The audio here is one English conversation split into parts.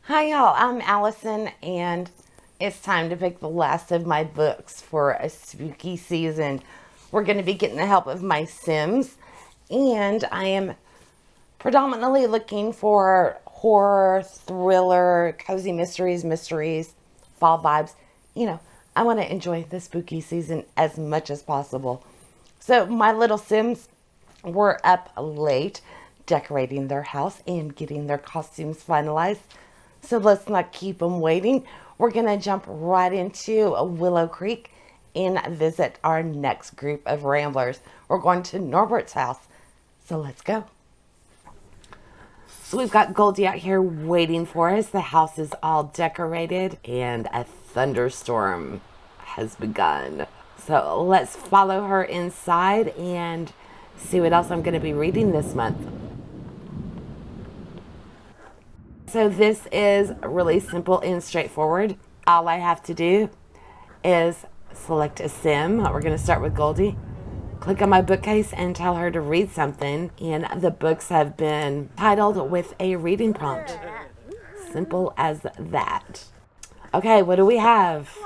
Hi y'all, I'm Allison and it's time to pick the last of my books for a spooky season. We're going to be getting the help of my Sims and I am predominantly looking for horror, thriller, cozy mysteries, fall vibes. I want to enjoy the spooky season as much as possible. So my little Sims were up late decorating their house and getting their costumes finalized. So let's not keep them waiting. We're going to jump right into Willow Creek and visit our next group of ramblers. We're going to Norbert's house. So let's go. So we've got Goldie out here waiting for us. The house is all decorated and a thunderstorm has begun. So let's follow her inside and see what else I'm going to be reading this month. So this is really simple and straightforward. All I have to do is select a sim. We're going to start with Goldie. Click on my bookcase and tell her to read something. And the books have been titled with a reading prompt. Simple as that. Okay, what do we have?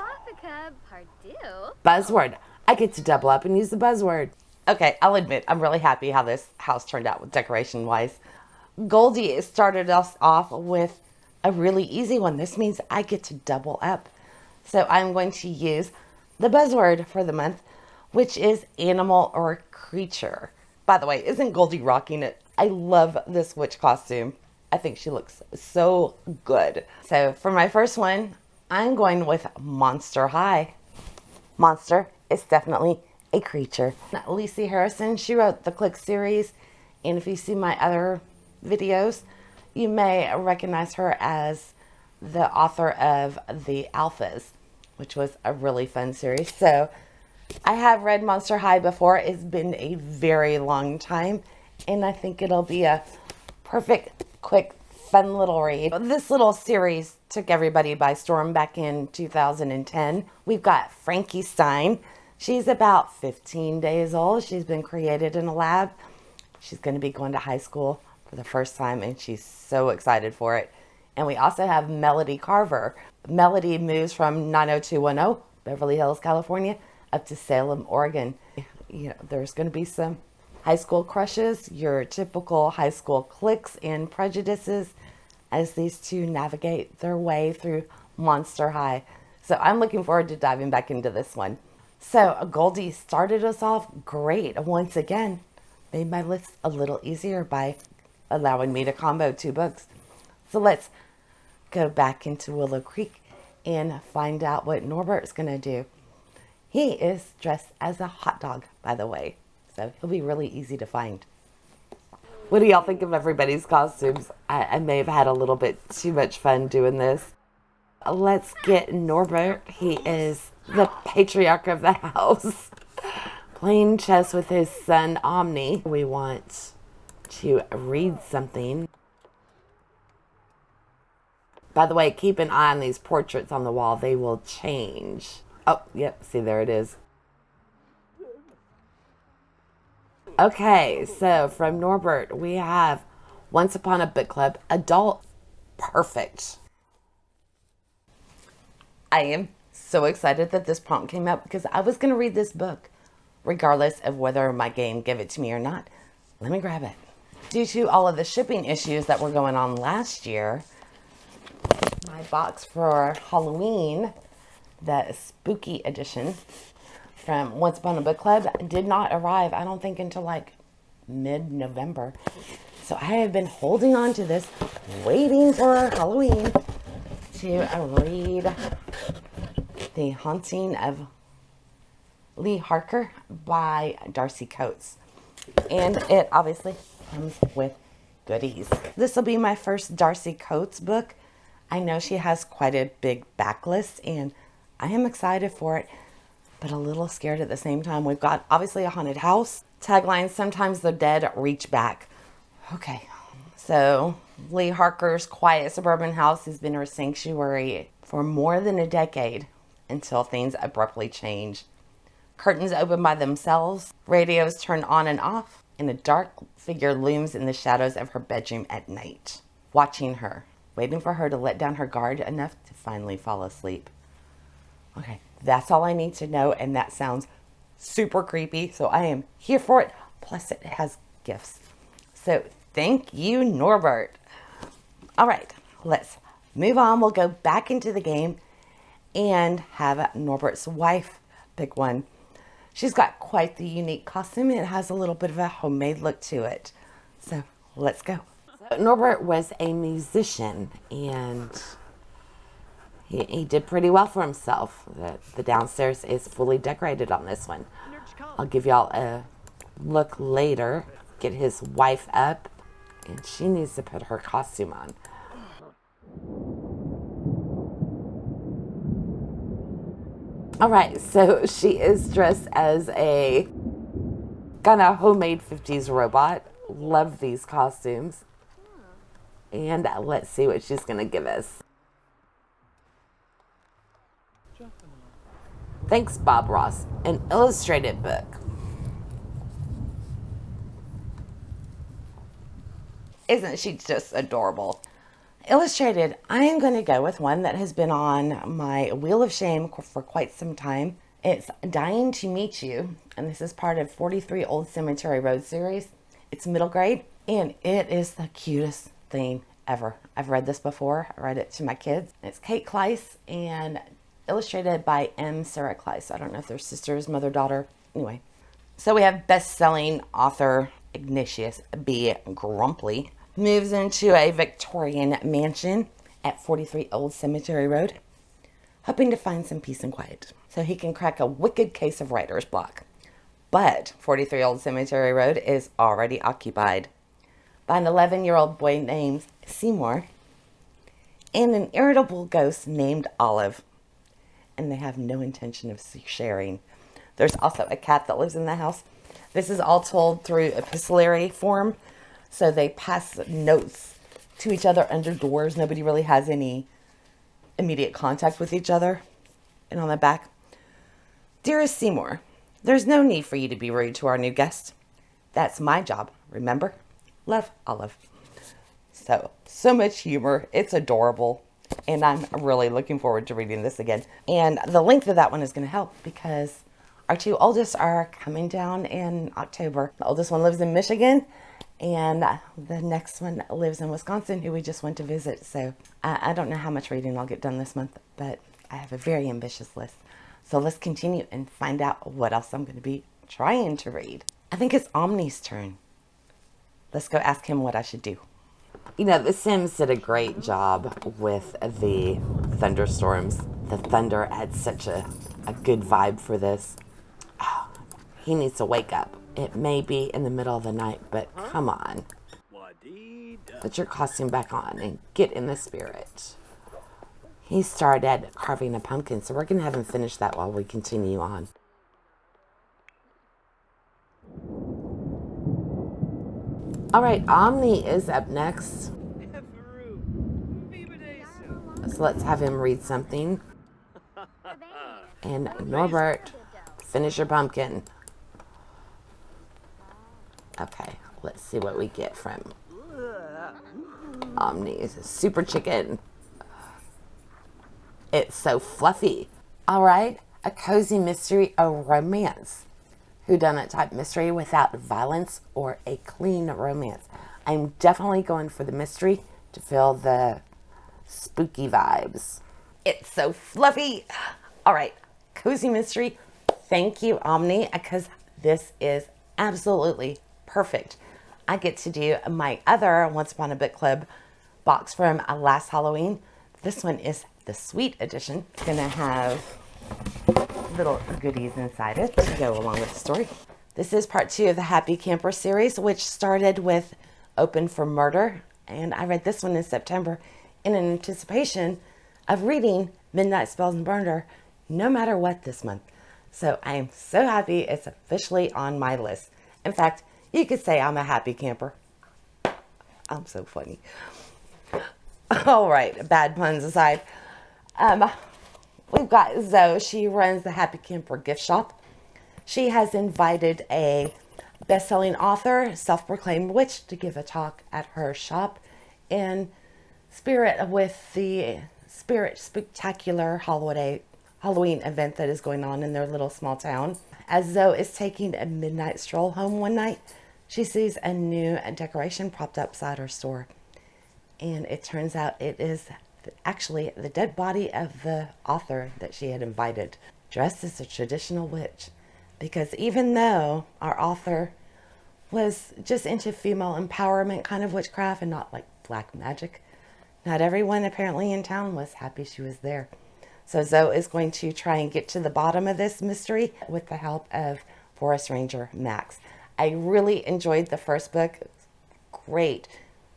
Buzzword. I get to double up and use the buzzword. Okay, I'll admit, I'm really happy how this house turned out with decoration-wise. Goldie started us off with a really easy one. This means I get to double up. So I'm going to use the buzzword for the month, which is animal or creature. By the way, isn't Goldie rocking it? I love this witch costume. I think she looks so good. So for my first one, I'm going with Monster High. Monster is definitely a creature. Lisa Harrison, she wrote the Click series. And if you see my other videos, you may recognize her as the author of The Alphas, which was a really fun series. So I have read Monster High before. It's been a very long time, and I think it'll be a perfect, quick, fun little read. This little series took everybody by storm back in 2010. We've got Frankie Stein. She's about 15 days old. She's been created in a lab. She's going to be going to high school for the first time, and she's so excited for it. And we also have Melody Carver. Melody moves from 90210 Beverly Hills, California, up to Salem, Oregon. There's going to be some high school crushes, your typical high school cliques and prejudices as these two navigate their way through Monster High. So I'm looking forward to diving back into this one. So Goldie started us off great once again. Made my list a little easier by allowing me to combo two books. So let's go back into Willow Creek and find out what Norbert's going to do. He is dressed as a hot dog, by the way, so he'll be really easy to find. What do y'all think of everybody's costumes? I may have had a little bit too much fun doing this. Let's get Norbert. He is the patriarch of the house, playing chess with his son Omni. We want to read something. By the way, keep an eye on these portraits on the wall. They will change. Oh, yep. See, there it is. Okay, so from Norbert, we have Once Upon a Book Club, adult, perfect. I am so excited that this prompt came up because I was going to read this book regardless of whether my game gave it to me or not. Let me grab it. Due to all of the shipping issues that were going on last year, my box for Halloween, the spooky edition from Once Upon a Book Club, did not arrive, I don't think, until like mid-November. So I have been holding on to this, waiting for Halloween to read The Haunting of Lee Harker by Darcy Coates. And it obviously comes with goodies. This will be my first Darcy Coates book. I know she has quite a big backlist, and I am excited for it, but a little scared at the same time. We've got obviously a haunted house. Tagline, sometimes the dead reach back. Okay, so Lee Harker's quiet suburban house has been her sanctuary for more than a decade until things abruptly change. Curtains open by themselves, radios turn on and off, and a dark figure looms in the shadows of her bedroom at night, watching her waiting for her to let down her guard enough to finally fall asleep. Okay, that's all I need to know, and that sounds super creepy, so I am here for it. Plus, it has gifts. So, thank you, Norbert. All right, let's move on. We'll go back into the game and have Norbert's wife pick one. She's got quite the unique costume. It has a little bit of a homemade look to it. So, let's go. So, Norbert was a musician, and he did pretty well for himself. The downstairs is fully decorated on this one. I'll give y'all a look later. Get his wife up, and she needs to put her costume on. All right, so she is dressed as a kind of homemade 50s robot. Love these costumes. And let's see what she's going to give us. Thanks, Bob Ross. An illustrated book. Isn't she just adorable? Illustrated, I am going to go with one that has been on my Wheel of Shame for quite some time. It's Dying to Meet You, and this is part of 43 Old Cemetery Road series. It's middle grade, and it is the cutest thing ever. I've read this before. I read it to my kids. It's Kate Kleiss and illustrated by M. Sarah Kleiss. I don't know if they're sisters, mother, daughter. Anyway, so we have best-selling author Ignatius B. Grumpley moves into a Victorian mansion at 43 Old Cemetery Road, hoping to find some peace and quiet so he can crack a wicked case of writer's block. But 43 Old Cemetery Road is already occupied by an 11-year-old boy named Seymour and an irritable ghost named Olive, and they have no intention of sharing. There's also a cat that lives in the house. This is all told through epistolary form, so they pass notes to each other under doors. Nobody really has any immediate contact with each other. And on the back, Dearest Seymour, there's no need for you to be rude to our new guest. That's my job, remember? Love, Olive. So much humor. It's adorable. And I'm really looking forward to reading this again. And the length of that one is going to help because our two oldest are coming down in October. The oldest one lives in Michigan, and the next one lives in Wisconsin, who we just went to visit. So I don't know how much reading I'll get done this month, but I have a very ambitious list. So let's continue and find out what else I'm going to be trying to read. I think it's Omni's turn. Let's go ask him what I should do. You know, The Sims did a great job with the thunderstorms. The thunder adds such a good vibe for this. Oh, he needs to wake up. It may be in the middle of the night, but come on. Put your costume back on and get in the spirit. He started carving a pumpkin, so we're going to have him finish that while we continue on. All right, Omni is up next. So let's have him read something. And Norbert, finish your pumpkin. Okay, let's see what we get from Omni. Super chicken. It's so fluffy. All right, a cozy mystery, a romance. Whodunit type mystery without violence or a clean romance. I'm definitely going for the mystery to feel the spooky vibes. It's so fluffy. All right, cozy mystery. Thank you, Omni, because this is absolutely perfect. I get to do my other Once Upon a Book Club box from last Halloween. This one is the sweet edition. It's gonna have little goodies inside it to go along with the story. This is part 2 of the Happy Camper series, which started with Open for Murder, and I read this one in September in anticipation of reading Midnight Spells and Murder no matter what this month. So I am so happy it's officially on my list. In fact, you could say I'm a happy camper. I'm so funny. All right, bad puns aside. We've got Zoe. She runs the Happy Camper gift shop. She has invited a best-selling author, self-proclaimed witch, to give a talk at her shop in spirit with the Spirit Spectacular Halloween event that is going on in their little small town. As Zoe is taking a midnight stroll home one night, she sees a new decoration propped up beside her store. And it turns out it is actually the dead body of the author that she had invited, dressed as a traditional witch. Because even though our author was just into female empowerment kind of witchcraft and not like black magic, not everyone apparently in town was happy she was there. So Zoe is going to try and get to the bottom of this mystery with the help of Forest Ranger Max. I really enjoyed the first book. Great,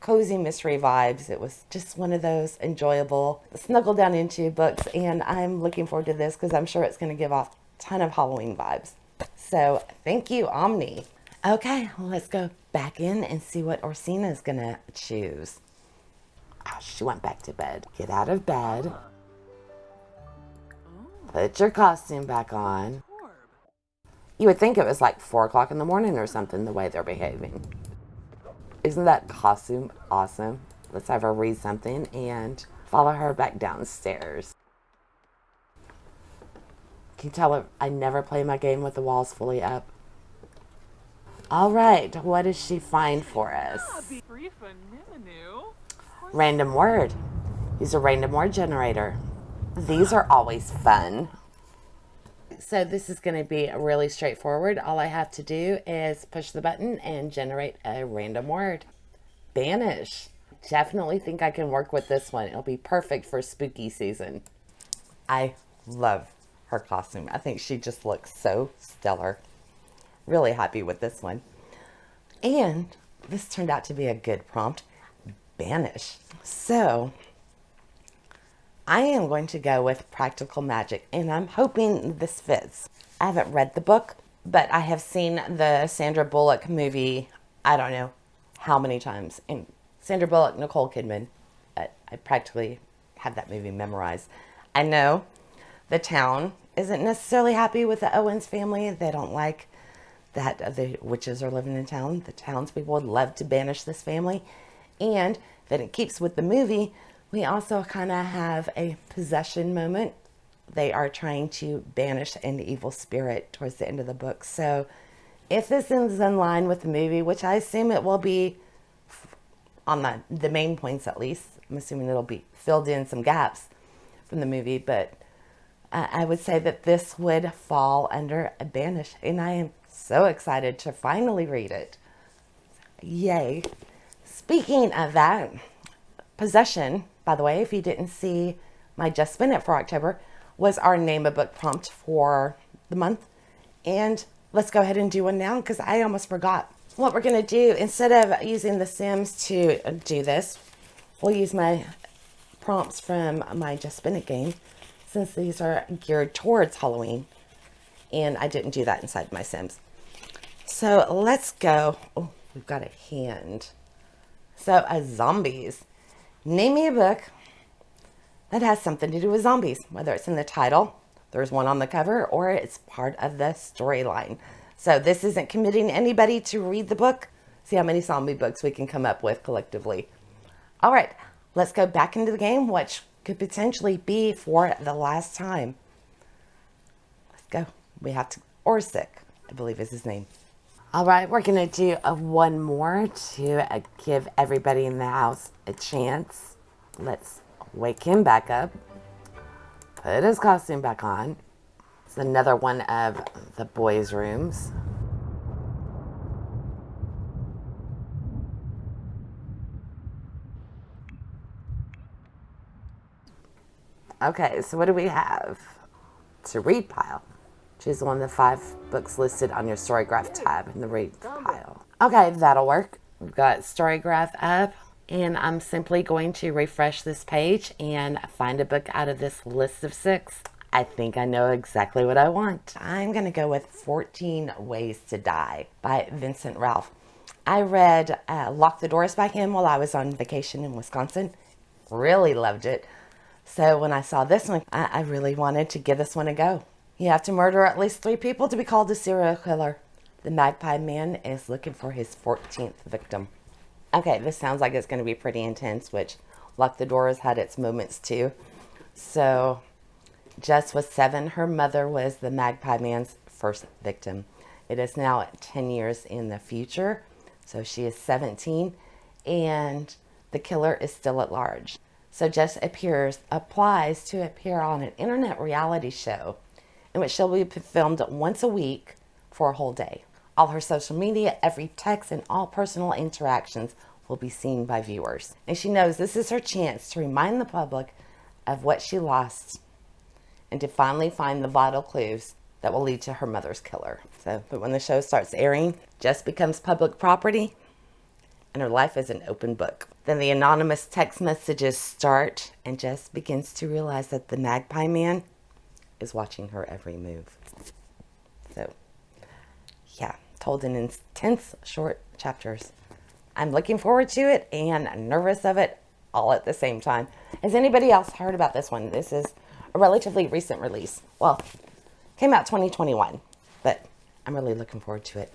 cozy mystery vibes. It was just one of those enjoyable, snuggle down into books, and I'm looking forward to this because I'm sure it's going to give off a ton of Halloween vibes. So thank you, Omni. Okay, let's go back in and see what Orsina is going to choose. Oh, she went back to bed. Get out of bed. Put your costume back on. You would think it was like 4 o'clock in the morning or something, the way they're behaving. Isn't that costume awesome? Let's have her read something and follow her back downstairs. Can you tell her I never play my game with the walls fully up? All right, what does she find for us? Random word. Use a random word generator. These are always fun. So this is going to be really straightforward. All I have to do is push the button and generate a random word. Banish. Definitely think I can work with this one. It'll be perfect for spooky season. I love her costume. I think she just looks so stellar. Really happy with this one. And this turned out to be a good prompt. Banish. So I am going to go with practical magic, and I'm hoping this fits. I haven't read the book, but I have seen the Sandra Bullock movie, I don't know how many times. And Sandra Bullock, Nicole Kidman, I practically have that movie memorized. I know the town isn't necessarily happy with the Owens family. They don't like that the witches are living in town. The townspeople would love to banish this family. And then it keeps with the movie. We also kind of have a possession moment. They are trying to banish an evil spirit towards the end of the book. So if this is in line with the movie, which I assume it will be on the main points at least, I'm assuming it'll be filled in some gaps from the movie, but I would say that this would fall under a banish, and I am so excited to finally read it. Yay. Speaking of that, possession, by the way, if you didn't see my Just Spin It for October, was our name a book prompt for the month. And let's go ahead and do one now because I almost forgot. What we're going to do, instead of using the Sims to do this, we'll use my prompts from my Just Spin It game, since these are geared towards Halloween. And I didn't do that inside my Sims. So let's go. Oh, we've got a hand. So, zombies. Name me a book that has something to do with zombies, whether it's in the title, there's one on the cover, or it's part of the storyline. So this isn't committing anybody to read the book. See how many zombie books we can come up with collectively. All right, let's go back into the game, which could potentially be for the last time. Let's go. We have to, Orsic, I believe is his name. All right, we're going to do one more to give everybody in the house a chance. Let's wake him back up. Put his costume back on. It's another one of the boys' rooms. Okay, so what do we have? To read pile. Choose one of the 5 books listed on your Storygraph tab in the read pile. Okay, that'll work. We've got Storygraph up, and I'm simply going to refresh this page and find a book out of this list of 6. I think I know exactly what I want. I'm going to go with 14 Ways to Die by Vincent Ralph. I read Lock the Doors by him while I was on vacation in Wisconsin. Really loved it. So when I saw this one, I really wanted to give this one a go. You have to murder at least 3 people to be called a serial killer. The Magpie Man is looking for his 14th victim. Okay, this sounds like it's going to be pretty intense, which Lock the Door has had its moments too. So Jess was 7. Her mother was the Magpie Man's first victim. It is now 10 years in the future. So she is 17 and the killer is still at large. So Jess applies to appear on an internet reality show in which she'll be filmed once a week for a whole day. All her social media, every text, and all personal interactions will be seen by viewers. And she knows this is her chance to remind the public of what she lost and to finally find the vital clues that will lead to her mother's killer. But when the show starts airing, Jess becomes public property and her life is an open book. Then the anonymous text messages start and Jess begins to realize that the Magpie Man is watching her every move. So, yeah, told in intense short chapters. I'm looking forward to it and nervous of it all at the same time. Has anybody else heard about this one? This is a relatively recent release. Well, came out 2021, but I'm really looking forward to it.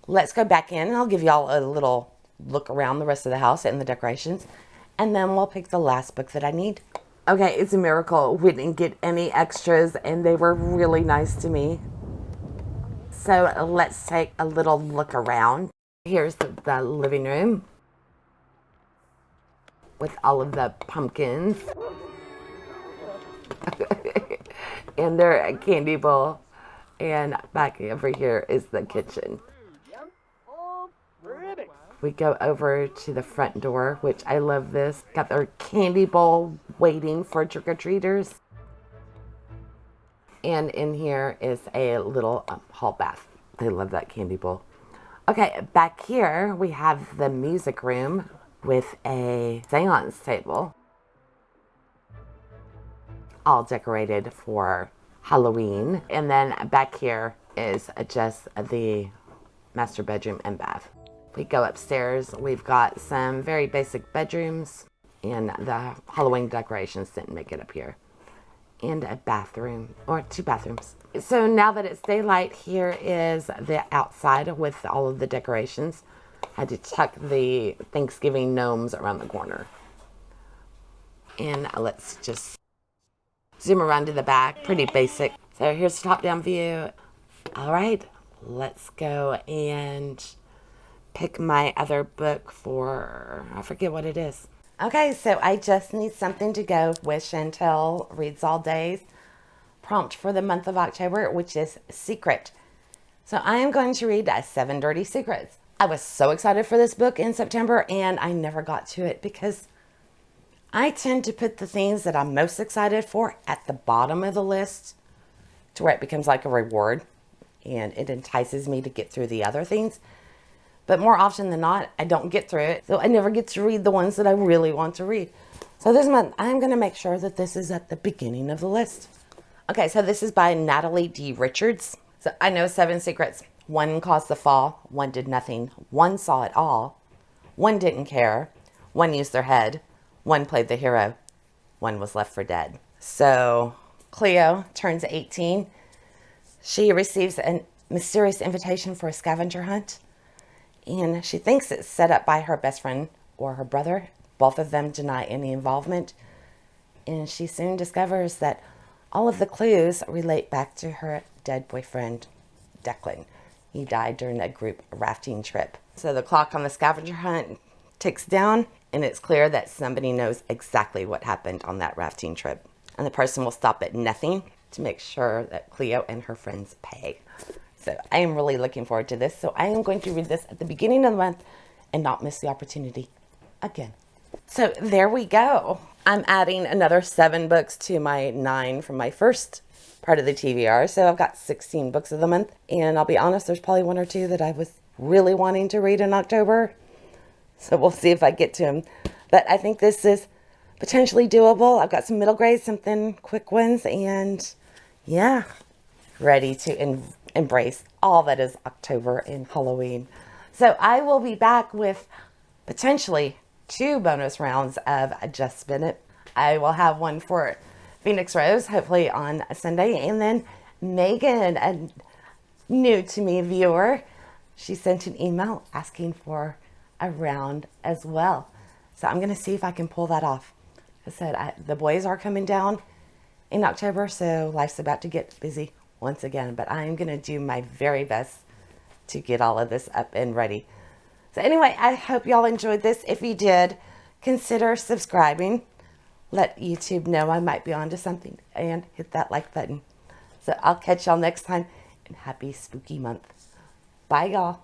Let's go back in and I'll give y'all a little look around the rest of the house and the decorations, and then we'll pick the last book that I need. Okay, it's a miracle we didn't get any extras and they were really nice to me. So let's take a little look around. Here's the living room with all of the pumpkins and their candy bowl. And back over here is the kitchen. We go over to the front door, which I love this. Got their candy bowl waiting for trick-or-treaters. And in here is a little hall bath. They love that candy bowl. Okay, back here we have the music room with a seance table. All decorated for Halloween. And then back here is just the master bedroom and bath. We go upstairs, we've got some very basic bedrooms and the Halloween decorations didn't make it up here. And a bathroom, or 2 bathrooms. So now that it's daylight, here is the outside with all of the decorations. I had to tuck the Thanksgiving gnomes around the corner. And let's just zoom around to the back, pretty basic. So here's the top-down view. All right, let's go and pick my other book for, I forget what it is. Okay, so I just need something to go with Chantel Reads All Days prompt for the month of October, which is Secret. So I am going to read 7 Dirty Secrets. I was so excited for this book in September and I never got to it because I tend to put the things that I'm most excited for at the bottom of the list to where it becomes like a reward and it entices me to get through the other things. But more often than not, I don't get through it. So I never get to read the ones that I really want to read. So this month, I'm going to make sure that this is at the beginning of the list. Okay, so this is by Natalie D. Richards. So I know 7 secrets. 1 caused the fall. 1 did nothing. 1 saw it all. 1 didn't care. 1 used their head. 1 played the hero. 1 was left for dead. So Cleo turns 18. She receives a mysterious invitation for a scavenger hunt. And she thinks it's set up by her best friend or her brother. Both of them deny any involvement. And she soon discovers that all of the clues relate back to her dead boyfriend, Declan. He died during a group rafting trip. So the clock on the scavenger hunt ticks down, and it's clear that somebody knows exactly what happened on that rafting trip. And the person will stop at nothing to make sure that Cleo and her friends pay. So I am really looking forward to this. So I am going to read this at the beginning of the month and not miss the opportunity again. So there we go. I'm adding another 7 books to my 9 from my first part of the TBR. So I've got 16 books of the month. And I'll be honest, there's probably 1 or 2 that I was really wanting to read in October. So we'll see if I get to them. But I think this is potentially doable. I've got some middle grades, something quick ones, and yeah, ready to embrace all that is October and Halloween. So I will be back with potentially 2 bonus rounds of Just Spin It. I will have one for Phoenix Rose, hopefully on Sunday. And then Megan, a new to me viewer, she sent an email asking for a round as well. So I'm going to see if I can pull that off. I said, the boys are coming down in October, so life's about to get busy once again. But I am going to do my very best to get all of this up and ready. So anyway, I hope y'all enjoyed this. If you did, consider subscribing. Let YouTube know I might be onto something, and hit that like button. So I'll catch y'all next time, and happy spooky month. Bye, y'all.